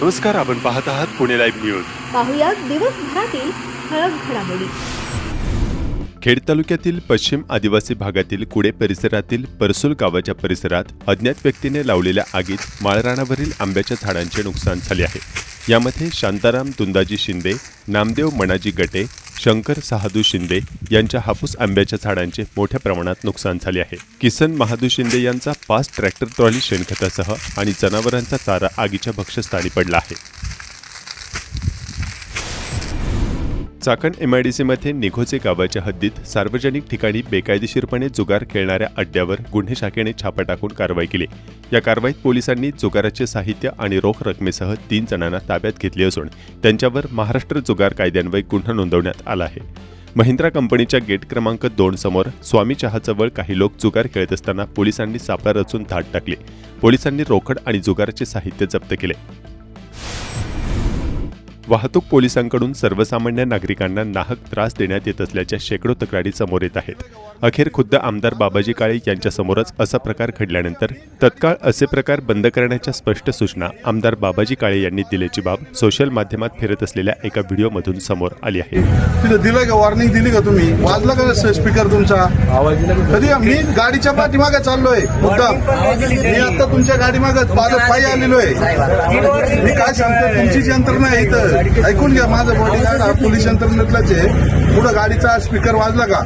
नमस्कार, आपण पाहत आहात पुणे लाईव्ह न्यूज. पाहुयात दिवसभरातील ठळक घडामोडी. खेड तालुक्यातील पश्चिम आदिवासी भागातील कुडे परिसरातील परसुल गावाच्या परिसरात अज्ञात व्यक्तीने लावलेल्या आगीत माळरानावरील आंब्याच्या झाडांचे नुकसान झाले आहे. यामध्ये शांताराम दुंदाजी शिंदे, नामदेव मणाजी गटे, शंकर सहादू शिंदे यांच्या हापूस आंब्याच्या झाडांचे मोठ्या प्रमाणात नुकसान झाले आहे. किसन महादू शिंदे यांचा 5 ट्रॅक्टर ट्रॉली शेणखतासह आणि जनावरांचा चारा आगीच्या भक्ष्यस्थानी पडला आहे. चाकण एमआयडीसीमध्ये निघोचे गावाच्या हद्दीत सार्वजनिक ठिकाणी बेकायदेशीरपणे जुगार खेळणाऱ्या अड्ड्यावर गुन्हे शाखेने छापा टाकून कारवाई केली. या कारवाईत पोलिसांनी जुगाराचे साहित्य आणि रोख रकमेसह 3 जणांना ताब्यात घेतले असून त्यांच्यावर महाराष्ट्र जुगार कायद्यान्वये गुन्हा नोंदवण्यात आला आहे. महिंद्रा कंपनीच्या गेट क्रमांक 2 समोर स्वामी चहाजवळ काही लोक जुगार खेळत असताना पोलिसांनी सापळा रचून धाड टाकली. पोलिसांनी रोकड आणि जुगाराचे साहित्य जप्त केले. वाहतूक पोलिसांकडून सर्वसामान्य नागरिकांना नाहक त्रास देण्यात येत असल्याच्या शेकडो तक्रारी समोर येत आहेत. अखेर खुद्द आमदार बाबाजी काळे यांच्यासमोरच असा प्रकार घडल्यानंतर तत्काळ असे प्रकार बंद करण्याच्या स्पष्ट सूचना आमदार बाबाजी काळे यांनी दिल्याची बाब सोशल माध्यमात फिरत असलेल्या एका व्हिडिओमधून समोर आली आहे. तिथं दिलंय का, वॉर्निंग दिली का तुम्ही? वाजला का स्पीकर तुमचा? कधी मी गाडीच्या पाठीमागे चाललोय मुद्दाम. मी आता तुमच्या गाडीमागे पायी आलेलो आहे. मी काय सांगतो, तुमचीच यंत्रणा आहे इथं. ऐकून घ्या, माझं बॉडीगार्ड हा पोलीस यंत्रणेतलाच आहे. पुढे गाडीचा स्पीकर वाजला का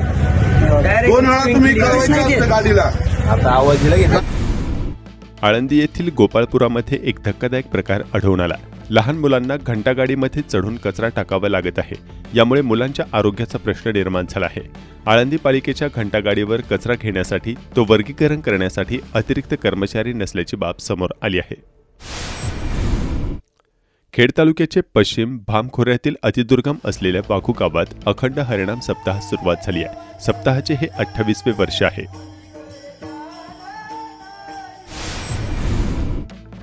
2 वेळा तुम्ही करायचं गाडीला. आळंदी येथील गोपाळपुरामध्ये एक धक्कादायक प्रकार आढळून आला. लहान मुलांना घंटागाडीमध्ये चढून कचरा टाकावा लागत आहे. यामुळे मुलांच्या आरोग्याचा प्रश्न निर्माण झाला आहे. आळंदी पालिकेच्या घंटागाडीवर कचरा घेण्यासाठी तो वर्गीकरण करण्यासाठी अतिरिक्त कर्मचारी नसल्याची बाब समोर आली आहे. खेड तालुक्याचे पश्चिम भाम खोऱ्यातील अतिदुर्गम असलेल्या वाघू गावात अखंड हरिनाम सप्ताह सुरुवात झाली आहे. सप्ताहाचे हे 28वे वर्ष आहे.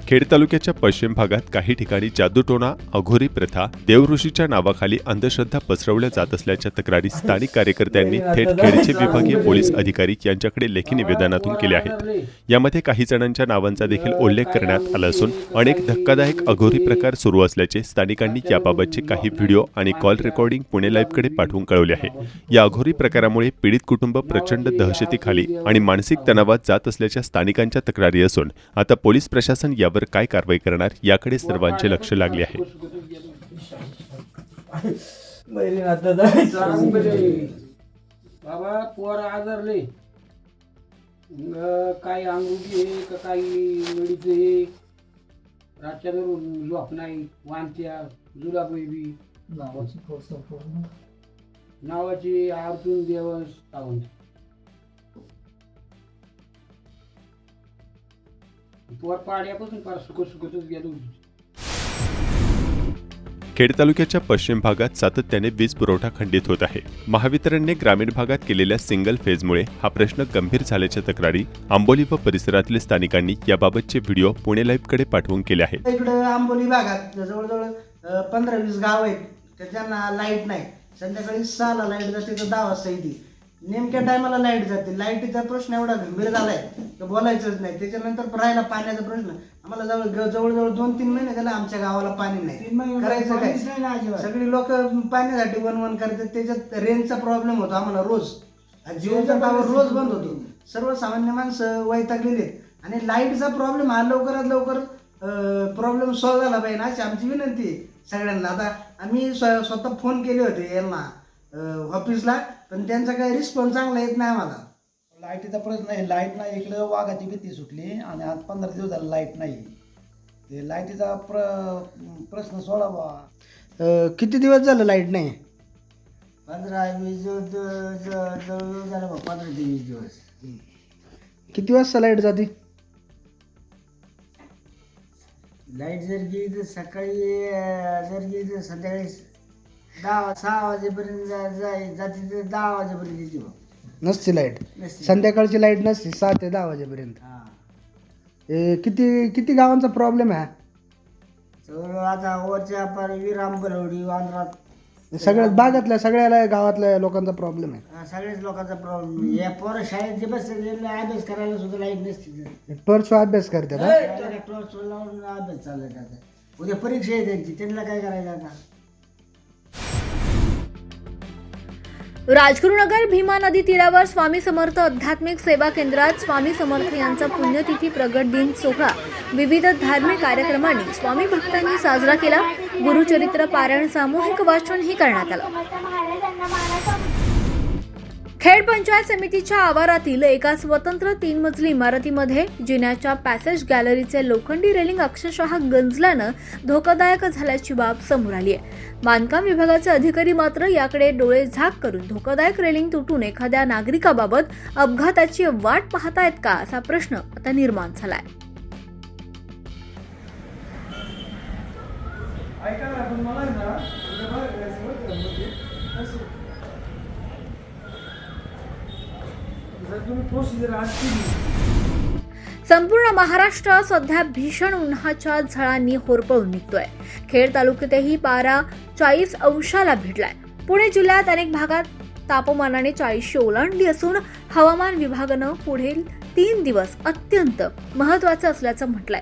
खेड तालुक्याच्या पश्चिम भागात काही ठिकाणी जादूटोणा, अघोरी प्रथा, देवऋषीच्या नावाखाली अंधश्रद्धा पसरवल्या जात असल्याच्या तक्रारी स्थानिक कार्यकर्त्यांनी थेट खेडचे विभागीय पोलीस अधिकारी यांच्याकडे लेखी निवेदनातून केल्या आहेत. यामध्ये काही जणांच्या नावांचा देखील उल्लेख करण्यात आला असून अनेक धक्कादायक अघोरी प्रकार सुरू असल्याचे स्थानिकांनी याबाबतचे काही व्हिडिओ आणि कॉल रेकॉर्डिंग पुणे लाईव्हकडे पाठवून कळवले आहे. या अघोरी प्रकारामुळे पीडित कुटुंब प्रचंड दहशतीखाली आणि मानसिक तणावात जात असल्याच्या स्थानिकांच्या तक्रारी असून आता पोलीस प्रशासन यावर काय कारवाई करणार याकडे सर्वांचे लक्ष लागले आहे. बाबा पोर आजारले, काही अंगुठी आहे का काही नडीचं आहे, रातच्या धरून झोप नाही, वांत्या जुलाबी नावाची अर्जुन देवस सावंत. पोर पाड्यापासून फार सुखच गेलो. खेड तालुक्याच्या पश्चिम भागात सातत्याने वीज पुरवठा खंडित होत आहे. महावितरणने ग्रामीण भागात केलेल्या सिंगल फेजमुळे हा प्रश्न गंभीर झाल्याच्या तक्रारी आंबोली व परिसरातील स्थानिकांनी याबाबतचे व्हिडिओ पुणे लाईव्हकडे पाठवून केले आहेत. इकडे आंबोली भागात जवळजवळ 15-20 गाव आहेत त्याच्याना लाईट नाही. संध्याकाळी 6ला लाईट जाते तर 10 वाजता येते. नेमक्या टायमाला लाईट जाते. लाईटीचा प्रश्न एवढा गंभीर झालाय तर बोलायचंच नाही. त्याच्यानंतर राहिला पाण्याचा प्रश्न. आम्हाला जवळजवळ 2-3 महिने झाले आमच्या गावाला पाणी नाही. करायचं काय? सगळी लोक पाण्यासाठी वन करतात. त्याच्यात रेंजचा प्रॉब्लेम होतो आम्हाला रोज. जिओचा टावर रोज बंद होतो. सर्वसामान्य माणसं वैतागलेली आहेत आणि लाईटचा प्रॉब्लेम हा लवकरात लवकर प्रॉब्लेम सॉल्व्ह झाला पाहिजे अशी आमची विनंती आहे सगळ्यांना. आता आम्ही स्वतः फोन केले होते यांना ऑफिसला, पण त्यांचा काही रिस्पॉन्स चांगला येत नाही आम्हाला. लाईटीचा प्रश्न आहे. लाईट नाही. इकडं वाघाची भीती सुटली आणि आज 15 दिवस झाला लाईट नाही. ते लाईटीचा प्रश्न सोडावा. किती दिवस झालं लाईट नाही? 15-20 दिवस झालं. 15 ते 20 दिवस. किती वाजता लाईट जाते? लाईट जर गेली तर सकाळी, जर गेली तर संध्याकाळी 6 वाजेपर्यंत जाते तर 10 वाजेपर्यंत येते. नसते लाईट. संध्याकाळची लाईट नसते 6 ते 10 वाजेपर्यंत. किती गावांचा प्रॉब्लेम आहे? जवळजवळ आता वरच्या पार विराम बलवडी वांद्रात सगळ्यात भागातल्या सगळ्या गावातल्या लोकांचा प्रॉब्लेम आहे. सगळ्याच लोकांचा प्रॉब्लेम. या पोरं शाळेत जे बसतात अभ्यास करायला सुद्धा लाईट नसते. टॉर्च अभ्यास करतात. टॉर्च लावून अभ्यास चालत आता. उद्या परीक्षा आहे त्यांची, त्यांना काय करायचं आता? राजगुरुनगर भीमा नदी तीरावर स्वामी समर्थ आध्यात्मिक सेवा केंद्रात स्वामी समर्थ यांचा पुण्यतिथी प्रगट दिन सोहळा विविध धार्मिक कार्यक्रमांनी स्वामी भक्तांनी साजरा केला. गुरुचरित्र पारायण, सामूहिक वाचनही करण्यात आलं. खेड पंचायत समितीच्या आवारातील एका स्वतंत्र 3 मजली इमारतीमध्ये जिन्याच्या पॅसेज गॅलरीचे लोखंडी रेलिंग अक्षरशः गंजल्यानं धोकादायक झाल्याची बाब समोर आली आहे. बांधकाम विभागाचे अधिकारी मात्र याकडे डोळे झाक करून धोकादायक रेलिंग तुटून एखाद्या नागरिकाबाबत अपघाताची वाट पाहतायत का असा प्रश्न आता निर्माण झालाय. संपूर्ण महाराष्ट्र सध्या भीषण उन्हाच्या झळांनी होरपळून निघतोय. खेड तालुक्यातही पारा 40 अंशाला भिडलाय. पुणे जिल्ह्यात अनेक भागात तापमानाने 40 ओलांडली असून हवामान विभागानं पुढील 3 दिवस अत्यंत महत्त्वाचे असल्याचं म्हटलंय.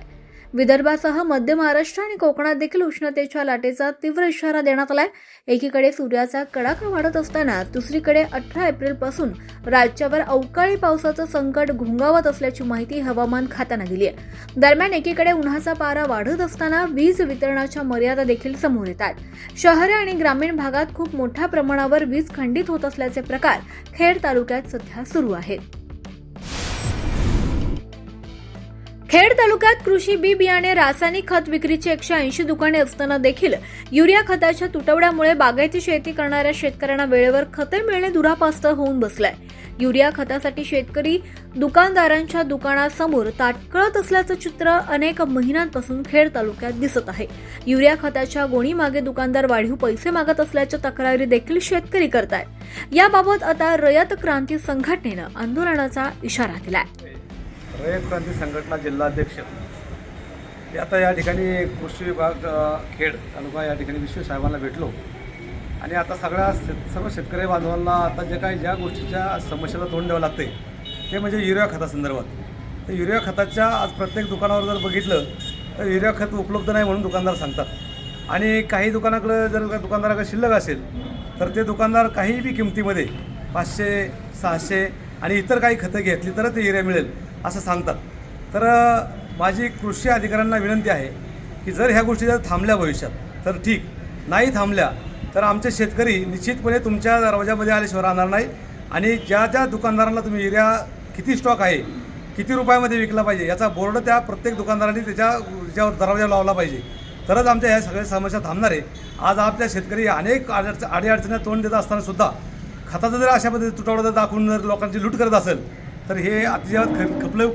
विदर्भासह मध्य महाराष्ट्र आणि कोकणात देखील उष्णतेच्या लाटेचा तीव्र इशारा देण्यात आलाय. एकीकडे सूर्याचा कडाका वाढत असताना दुसरीकडे 18 एप्रिलपासून राज्यावर अवकाळी पावसाचं संकट घोंगावत असल्याची माहिती हवामान खात्यानं दिली आहे. दरम्यान एकीकडे उन्हाचा पारा वाढत असताना वीज वितरणाच्या मर्यादा देखील समोर येतात. शहरे आणि ग्रामीण भागात खूप मोठ्या प्रमाणावर वीज खंडित होत असल्याचे प्रकार खेड तालुक्यात सध्या सुरू आहेत. खेड तालुक्यात कृषी बी बियाणे, रासायनिक खत विक्रीची 180 दुकाने असताना देखील युरिया खताच्या तुटवड्यामुळे बागायती शेती करणाऱ्या शेतकऱ्यांना वेळेवर खते मिळणे दुरापास्त होऊन बसलंय. युरिया खतासाठी शेतकरी दुकानदारांच्या दुकानासमोर ताटकळत असल्याचं चित्र अनेक महिन्यांपासून खेड तालुक्यात दिसत आहे. युरिया खताच्या गोणीमागे दुकानदार वाढीव पैसे मागत असल्याच्या तक्रारी देखील शेतकरी करतायत. याबाबत आता रयत क्रांती संघटनेनं आंदोलनाचा इशारा दिलाय. रयत क्रांती संघटना जिल्हाध्यक्ष हे आता या ठिकाणी कृषी विभाग खेड तालुका या ठिकाणी विश्व साहेबांना भेटलो आणि आता सर्व शेतकरी बांधवांना आता ज्या गोष्टीच्या समस्येला तोंड द्यावं लागते ते म्हणजे युरिया खतासंदर्भात. तर युरिया खताच्या आज प्रत्येक दुकानावर जर बघितलं तर युरिया खत उपलब्ध नाही म्हणून दुकानदार सांगतात आणि काही दुकानाकडे जर दुकानदाराकडे शिल्लक असेल तर ते दुकानदार काही बी किमतीमध्ये 500, 600 आणि इतर काही खतं घेतली तर ते युरिया मिळेल असं सांगतात. तर माझी कृषी अधिकाऱ्यांना विनंती आहे की जर ह्या गोष्टी जर थांबल्या भविष्यात तर ठीक, नाही थांबल्या तर आमचे शेतकरी निश्चितपणे तुमच्या दरवाजामध्ये आल्याशिवाय राहणार नाही आणि ज्या दुकानदारांना तुम्ही युरिया किती स्टॉक आहे, किती रुपयामध्ये विकला पाहिजे याचा बोर्ड त्या प्रत्येक दुकानदारांनी त्याच्यावर दरवाजा लावला पाहिजे, तरच आमच्या ह्या सगळ्या समस्या थांबणार आहे. आज आपल्या शेतकरी अनेक अडीअडचणीला तोंड देत असताना सुद्धा खताचा जर अशा पद्धतीने तुटवडा जर दाखवून जर लोकांची लूट करत असेल तर हे अतिशय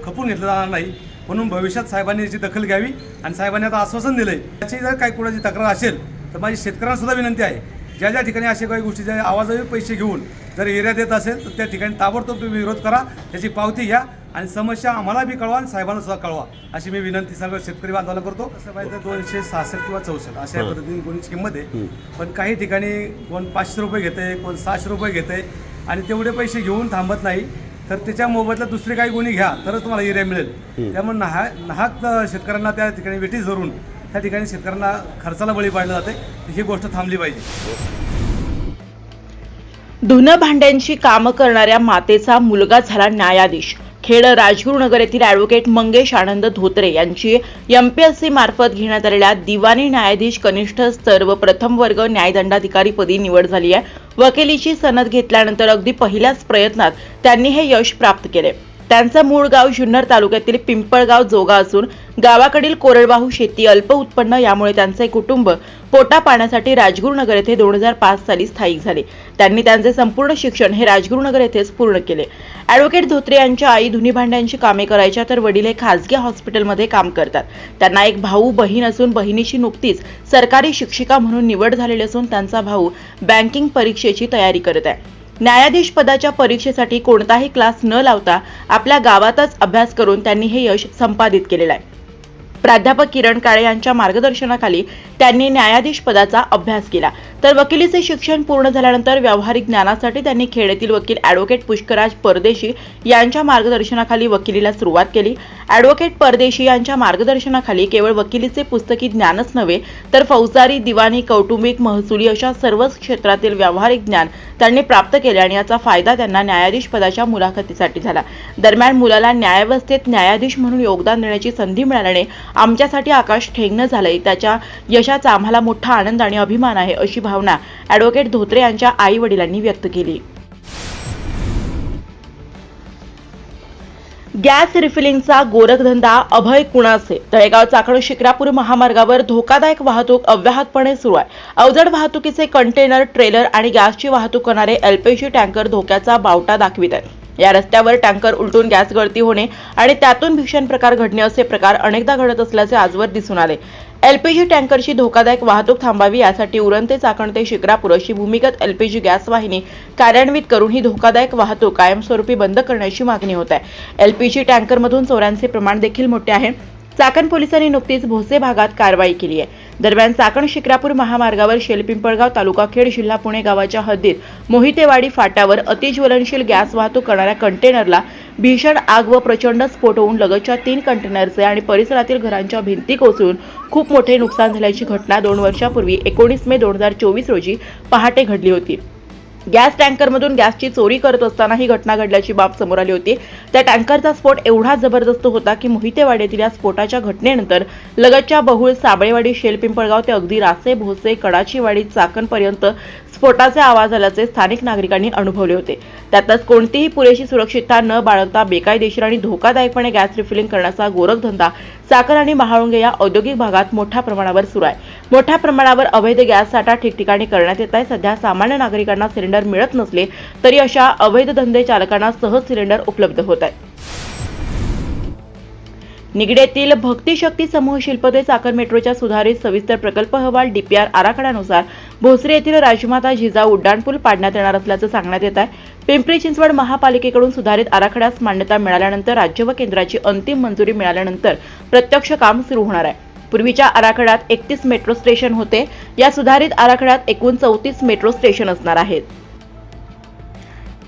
खपून घेतलं जाणार नाही. म्हणून भविष्यात साहेबांनी याची दखल घ्यावी आणि साहेबांनी आता आश्वासन दिलं आहे. याची जर काही कुणाची तक्रार असेल तर माझी शेतकऱ्यांनासुद्धा विनंती आहे, ज्या ठिकाणी अशा काही गोष्टीचे आवाजावे पैसे घेऊन जर एरिया देत असेल तर त्या ठिकाणी ताबडतोब तुम्ही विरोध करा, त्याची पावती घ्या आणि समस्या आम्हाला बी कळवा आणि साहेबांना सुद्धा कळवा अशी मी विनंती सगळं शेतकरी बांधवांना करतो. असं पाहिजे 266 किंवा 64 अशा पद्धतीने कोणीच किंमत आहे. पण काही ठिकाणी कोण 500 रुपये घेते, कोण 600 रुपये घेते आणि तेवढे पैसे घेऊन थांबत नाही. तर त्याच्या मोबदल्यात दुसरी काही गुन्हे घ्या तरच तुम्हाला एरिया मिळेल. त्यामुळे नाहक शेतकऱ्यांना त्या ठिकाणी वेटीस धरून त्या ठिकाणी शेतकऱ्यांना खर्चाला बळी पाडलं जाते. ही गोष्ट थांबली पाहिजे. धुणं भांड्यांची कामं करणाऱ्या मातेचा मुलगा झाला न्यायाधीश. खेड राजगुरुनगर येथील ॲडव्होकेट मंगेश आनंद धोत्रे यांची MPSC मार्फत घेण्यात आलेल्या दिवाणी न्यायाधीश कनिष्ठ स्तर व प्रथम वर्ग न्यायदंडाधिकारीपदी निवड झाली आहे. वकिलीची सनद घेतल्यानंतर अगदी पहिल्याच प्रयत्नात त्यांनी हे यश प्राप्त केले. त्यांचं मूळ गाव जुन्नर तालुक्यातील पिंपळगाव जोगा असून गावाकडील कोरडवाहू शेती, अल्प उत्पन्न यामुळे त्यांचे कुटुंब पोटा पाण्यासाठी राजगुरुनगर येथे 2005 साली स्थायिक झाले. त्यांनी त्यांचे संपूर्ण शिक्षण हे राजगुरुनगर येथेच पूर्ण केले. ॲडव्होकेट धोत्रे यांच्या आई धुनी भांड्यांची कामे करायच्या तर वडील हे खासगी हॉस्पिटलमध्ये काम करतात. त्यांना एक भाऊ बहीण असून बहिणीची नुकतीच सरकारी शिक्षिका म्हणून निवड झालेली असून त्यांचा भाऊ बँकिंग परीक्षेची तयारी करत आहे. न्यायाधीश पदाच्या परीक्षेसाठी कोणताही क्लास न लावता आपल्या गावातच अभ्यास करून त्यांनी हे यश संपादित केलेलं आहे. प्राध्यापक किरण काळे यांच्या मार्गदर्शनाखाली त्यांनी न्यायाधीश पदाचा अभ्यास केला, तर वकिलीचे शिक्षण पूर्ण झाल्यानंतर व्यावहारिक ज्ञानासाठी त्यांनी खेड येथील वकील ॲडव्होकेट पुष्कराज परदेशी यांच्या मार्गदर्शनाखाली वकिलीला सुरुवात केली. ॲडव्होकेट परदेशी यांच्या मार्गदर्शनाखाली केवळ वकिलीचे पुस्तकी ज्ञानच नव्हे तर फौजदारी, दिवाणी, कौटुंबिक, महसुली अशा सर्वच क्षेत्रातील व्यावहारिक ज्ञान त्यांनी प्राप्त केले आणि याचा फायदा त्यांना न्यायाधीश पदाच्या मुलाखतीसाठी झाला. दरम्यान मुलाला न्यायव्यवस्थेत न्यायाधीश म्हणून योगदान देण्याची संधी मिळाल्याने आमच्यासाठी आकाश ठेंगणं झालंय. त्याच्या यशाचा आम्हाला मोठा आनंद आणि अभिमान आहे, अशी भावना ॲडव्होकेट धोत्रे यांच्या आई वडिलांनी व्यक्त केली. गॅस रिफिलिंगचा गोरखधंदा अभय कुणाचे? तळेगाव चाकण शिक्रापूर महामार्गावर धोकादायक वाहतूक अव्याहतपणे सुरू आहे. अवजड वाहतुकीचे कंटेनर, ट्रेलर आणि गॅसची वाहतूक करणारे LPG टँकर धोक्याचा बावटा दाखवित आहेत. या रस्त्यावर टँकर उलटून गॅस गळती होणे आणि त्यातून भीषण प्रकार घडणे असे प्रकार अनेकदा घडत असल्याचे आजवर दिसून आले. LPG टँकरची धोकादायक वाहतूक थांबावी यासाठी उरण ते चाकण ते शिक्रापूर अशी भूमिगत LPG गॅस वाहिनी कार्यान्वित करून ही धोकादायक वाहतूक कायमस्वरूपी बंद करण्याची मागणी होत आहे. LPG टँकरमधून चोऱ्यांचे प्रमाण देखील मोठे आहे. चाकण पोलिसांनी नुकतीच भोसे भागात कारवाई केली आहे. दरम्यान चाकण शिक्रापूर महामार्गावर शेलपिंपळगाव तालुका खेड जिल्हा पुणे गावाच्या हद्दीत मोहितेवाडी फाट्यावर अतिज्वलनशील गॅस वाहतूक करणाऱ्या कंटेनरला भीषण आग व प्रचंड स्फोट होऊन लगतच्या 3 कंटेनरचे आणि परिसरातील घरांच्या भिंती कोसळून खूप मोठे नुकसान झाल्याची घटना 2 वर्षापूर्वी 19 मे 2024 रोजी पहाटे घडली होती. गॅस टँकरमधून गॅसची चोरी करत असताना ही घटना घडल्याची बाब समोर आली होती. त्या टँकरचा स्फोट एवढा जबरदस्त होता की मोहितेवाडीतील या स्फोटाच्या घटनेनंतर लगतच्या बहुळ, साबळेवाडी, शेलपिंपळगाव ते अगदी रासे, भोसे, कडाचीवाडी, चाकणपर्यंत स्फोटाचे आवाज आल्याचे स्थानिक नागरिकांनी अनुभवले होते. त्यातच कोणतीही पुरेशी सुरक्षितता न बाळगता बेकायदेशीर आणि धोकादायकपणे गॅस रिफिलिंग करण्याचा गोरखधंदा चाकण आणि महाळुंगे या औद्योगिक भागात मोठ्या प्रमाणावर सुरू आहे. मोठ्या प्रमाणावर अवैध गॅस साठा ठिकठिकाणी करण्यात येत आहे. सध्या सामान्य नागरिकांना सिलेंडर मिळत नसले तरी अशा अवैध धंदे चालकांना सहज सिलेंडर उपलब्ध होत आहेत. निगडेतील भक्तिशक्ती समूह शिल्प ते चाकण मेट्रोच्या सुधारित सविस्तर प्रकल्प अहवाल DPR आराखड्यानुसार भोसरी येथील राजमाता जिजाऊ उड्डाणपूल पाडण्यात येणार असल्याचं सांगण्यात येत आहे. पिंपरी चिंचवड महापालिकेकडून सुधारित आराखड्यास मान्यता मिळाल्यानंतर राज्य व केंद्राची अंतिम मंजुरी मिळाल्यानंतर प्रत्यक्ष काम सुरू होणार आहे. पूर्वीच्या आराखड्यात 31 मेट्रो स्टेशन होते. या सुधारित आराखड्यात एकूण 34 मेट्रो स्टेशन असणार आहेत.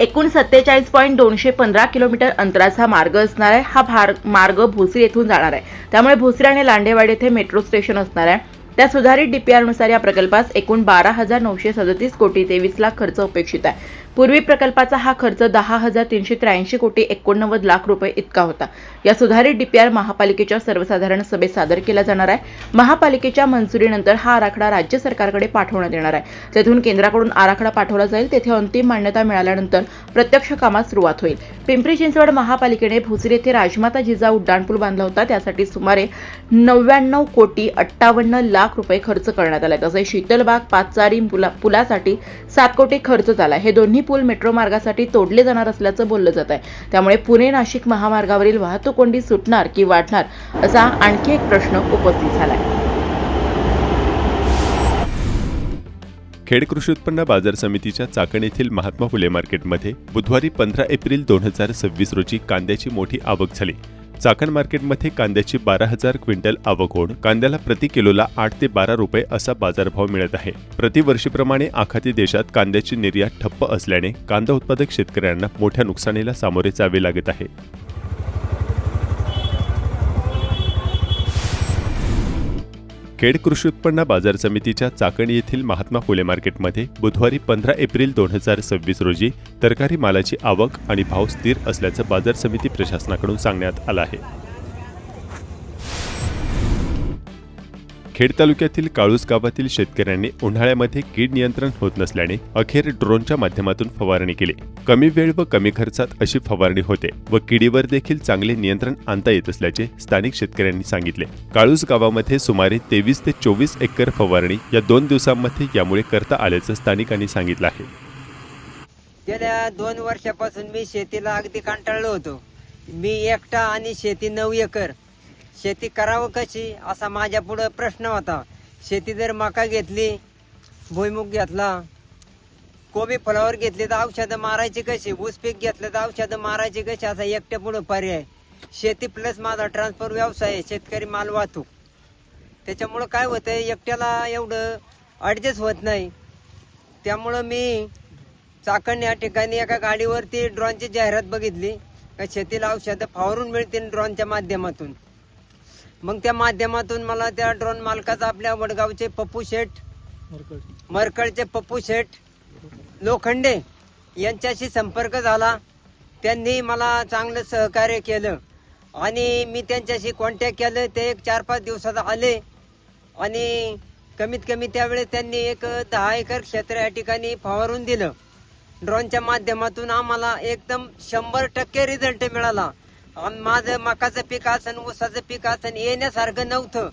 एकूण 47.215 किलोमीटर अंतराचा मार्ग असणार आहे. हा मार्ग भोसरी येथून जाणार आहे. त्यामुळे भोसरी आणि लांडेवाडी येथे मेट्रो स्टेशन असणार आहे. त्या सुधारित DPR नुसार या प्रकल्पास एकूण 12,937 कोटी 23 लाख खर्च अपेक्षित आहे. पूर्वी प्रकल्पाचा हा खर्च 10,383 कोटी 89 लाख रुपये इतका होता. या सुधारित DPR महापालिकेच्या सर्वसाधारण सभेत सादर केला जाणार आहे. महापालिकेच्या मंजुरीनंतर हा आराखडा राज्य सरकारकडे पाठवण्यात येणार आहे. तेथून केंद्राकडून आराखडा पाठवला जाईल. तेथे अंतिम मान्यता मिळाल्यानंतर प्रत्यक्ष कामात सुरुवात होईल. पिंपरी चिंचवड महापालिकेने भोसरी येथे राजमाता जिजाऊ उड्डाणपूल बांधला होता. त्यासाठी सुमारे 99 कोटी 58 लाख रुपये खर्च करण्यात आला. तसेच शीतलबाग पाचचारी पुलासाठी 7 कोटी खर्च झाला. हे दोन्ही पूल मेट्रो मार्गासाठी तोडले जाणार असल्याचं बोललं जात आहे. त्यामुळे पुणे नाशिक महामार्गावरील वाहतूक कोंडी सुटणार की वाढणार असा आणखी एक प्रश्न उपस्थित झालाय. खेड कृषी उत्पन्न बाजार समितीच्या चाकण येथील महात्मा फुले मार्केटमध्ये बुधवारी 15 एप्रिल 2026 रोजी कांद्याची मोठी आवक झाली. चाकण मार्केटमध्ये कांद्याची 12,000 क्विंटल आवक होऊन कांद्याला प्रति किलोला 8 ते 12 रुपये असा बाजारभाव मिळत आहे. प्रतिवर्षीप्रमाणे आखाती देशात कांद्याची निर्यात ठप्प असल्याने कांदा उत्पादक शेतकऱ्यांना मोठ्या नुकसानीला सामोरे जावे लागत आहे. खेड कृषी उत्पन्न बाजार समितीच्या चाकण येथील महात्मा फुले मार्केटमध्ये बुधवारी 15 एप्रिल 2026 रोजी तरकारी मालाची आवक आणि भाव स्थिर असल्याचं बाजार समिती प्रशासनाकडून सांगण्यात आलं आहे. खेड तालुक्यातील काळूस गावातील शेतकऱ्यांनी उन्हाळ्यामध्ये कीड नियंत्रण होत नसल्याने अखेर ड्रोनच्या माध्यमातून फवारणी केली. कमी वेळ व कमी खर्चात अशी फवारणी होते व किडीवर देखील चांगले नियंत्रण आणता येत असल्याचे स्थानिक शेतकऱ्यांनी सांगितले. काळूस गावामध्ये सुमारे 23 ते 24 एकर फवारणी या 2 दिवसांमध्ये यामुळे करता आल्याचं स्थानिकांनी सांगितलं आहे. गेल्या 2 वर्षापासून मी शेतीला अगदी कंटाळलो होतो. मी एकटा आणि शेती 9 एकर. शेती करावं कशी असा माझ्या पुढं प्रश्न होता. शेती जर मका घेतली, भुईमुग घेतला, कोबी फुलावर घेतली तर औषधं मारायची कशी, ऊस पीक घेतलं तर औषधं मारायची कशी असा एकट्या पुढं पर्याय. शेती प्लस माझा ट्रान्सफर व्यवसाय आहे, शेतकरी माल वाहतूक. त्याच्यामुळं काय होतंय, एकट्याला एवढं ॲडजस्ट होत नाही. त्यामुळं मी चाकण या ठिकाणी एका गाडीवरती ड्रोनची जाहिरात बघितली का शेतीला औषधं फवारून मिळतील ड्रोनच्या माध्यमातून. मग त्या माध्यमातून मला त्या ड्रोन मालकाचा, आपल्या वडगावचे पप्पू शेठ, मरकळचे पप्पू शेठ लोखंडे यांच्याशी संपर्क झाला. त्यांनी मला चांगलं सहकार्य केलं आणि मी त्यांच्याशी कॉन्टॅक्ट केलं. ते एक 4-5 दिवसात आले आणि कमीत कमी त्यावेळेस त्यांनी एक 10 एकर क्षेत्र या ठिकाणी फवारून दिलं. ड्रोनच्या माध्यमातून आम्हाला एकदम 100% रिझल्ट मिळाला. माझं मकाचं पीक असन, ऊसाचं पीक असन येण्यासारखं नव्हतं,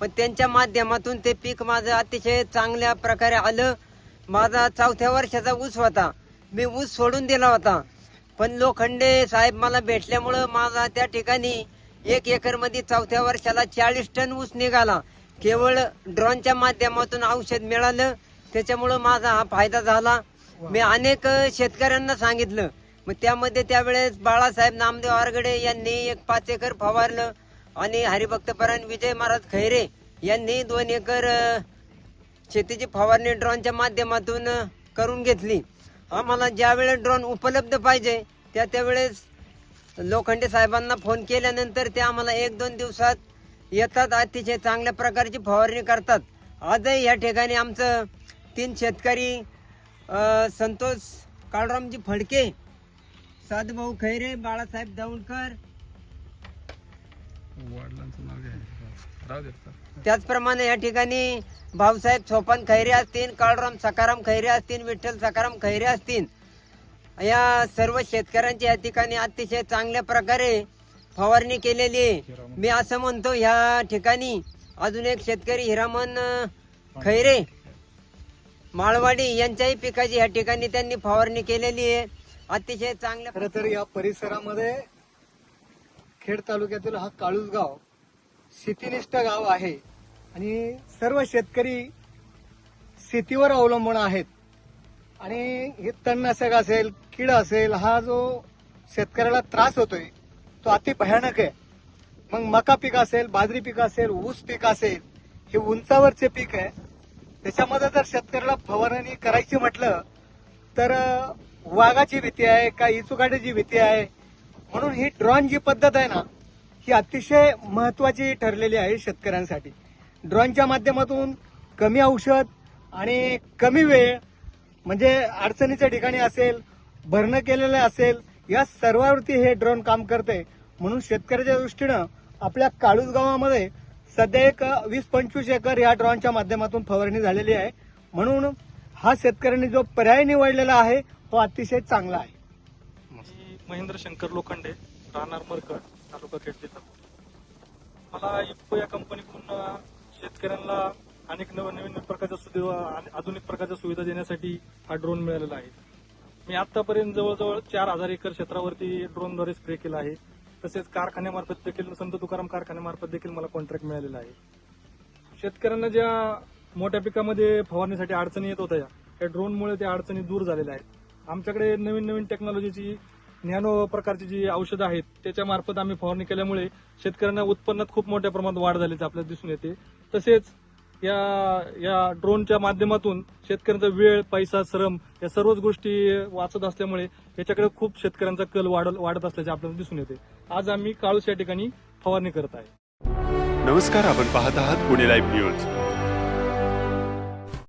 पण त्यांच्या माध्यमातून ते पीक माझं अतिशय चांगल्या प्रकारे आलं. माझा 4थ्या वर्षाचा ऊस होता, मी ऊस सोडून दिला होता, पण लोखंडे साहेब मला भेटल्यामुळं माझा त्या ठिकाणी 1 एकरमध्ये 4थ्या वर्षाला 40 टन ऊस निघाला. केवळ ड्रोनच्या माध्यमातून औषध मिळालं, त्याच्यामुळं माझा हा फायदा झाला. मी अनेक शेतकऱ्यांना सांगितलं. मग त्यामध्ये त्यावेळेस बाळासाहेब नामदेव आरगडे यांनी एक 5 एकर फवारलं आणि हरिभक्तपरायण विजय महाराज खैरे यांनी 2 एकर शेतीची फवारणी ड्रोनच्या माध्यमातून करून घेतली. आम्हाला ज्या वेळेस ड्रोन उपलब्ध पाहिजे त्यावेळेस लोखंडे साहेबांना फोन केल्यानंतर ते आम्हाला 1-2 दिवसात येतात, अतिशय चांगल्या प्रकारची फवारणी करतात. आजही या ठिकाणी आमचं 3 शेतकरी संतोष काळरामजी फडके, साधूभाऊ खैरे, बाळासाहेब दौंडकर, त्याचप्रमाणे या ठिकाणी भाऊसाहेब सोपान खैरे असतील, काळराम सकाराम खैरे असतील, विठ्ठल सकाराम खैरे असतील, या सर्व शेतकऱ्यांची या ठिकाणी अतिशय चांगल्या प्रकारे फवारणी केलेली आहे. मी असं म्हणतो ह्या ठिकाणी अजून एक शेतकरी हिरामन खैरे माळवाडी यांच्याही पिकाची या ठिकाणी त्यांनी फवारणी केलेली आहे. अतिशय चांगल्या. खरं तर या परिसरामध्ये खेड तालुक्यातील हा काळूसगाव शेतीनिष्ठ गाव आहे आणि सर्व शेतकरी शेतीवर अवलंबून आहेत. आणि हे तणनाशक असेल, कीड असेल, हा जो शेतकऱ्याला त्रास होतोय तो अति भयानक आहे. मग मका पीक असेल, बाजरी पीक असेल, ऊस पीक असेल, हे उंचावरचे पीक आहे. त्याच्यामध्ये जर शेतकऱ्याला फवारणी करायची म्हटलं तर वाघाची भीती आहे, का इचुकाट्याची भीती आहे. म्हणून ही ड्रोन जी पद्धत आहे ना, ही अतिशय महत्वाची ठरलेली आहे शेतकऱ्यांसाठी. ड्रोनच्या माध्यमातून कमी औषध आणि कमी वेळ, म्हणजे अडचणीच्या ठिकाणी असेल, भरणं केलेलं असेल, या सर्वावरती हे ड्रोन काम करते. म्हणून शेतकऱ्याच्या दृष्टीनं आपल्या काळूस गावामध्ये सध्या एक 20-25 एकर या ड्रोनच्या माध्यमातून फवारणी झालेली आहे. म्हणून हा शेतकऱ्यांनी जो पर्याय निवडलेला आहे तो अतिशय चांगला आहे. महेंद्र शंकर लोखंडे, राहणार मरकड, तालुका खेड, जिल्हा. मला इफ्को या कंपनीकडून शेतकऱ्यांना अनेक नवीन प्रकारच्या आधुनिक प्रकारच्या सुविधा देण्यासाठी हा ड्रोन मिळालेला आहे. मी आतापर्यंत जवळजवळ 4000 एकर क्षेत्रावरती ड्रोनद्वारे स्प्रे केला आहे. तसेच कारखान्यामार्फत देखील, संत तुकाराम कारखान्यामार्फत देखील मला कॉन्ट्रॅक्ट मिळालेला आहे. शेतकऱ्यांना ज्या मोठ्या पिकामध्ये फवारणीसाठी अडचणी येत होत्या, या ड्रोनमुळे त्या अडचणी दूर झालेल्या आहेत. आमच्याकडे नवीन टेक्नॉलॉजीची नॅनो प्रकारची जी औषधं आहेत त्याच्या मार्फत आम्ही फवारणी केल्यामुळे शेतकऱ्यांना उत्पन्नात खूप मोठ्या प्रमाणात वाढ झाल्याचं आपल्याला दिसून येते. तसेच या ड्रोनच्या माध्यमातून शेतकऱ्यांचा वेळ, पैसा, श्रम या सर्वच गोष्टी वाचत असल्यामुळे याच्याकडे खूप शेतकऱ्यांचा कल वाढत असल्याचे आपल्याला दिसून येते. आज आम्ही काळूस या ठिकाणी फवारणी करत आहे. नमस्कार, आपण पाहत आहात पुणे लाईव्ह न्यूज.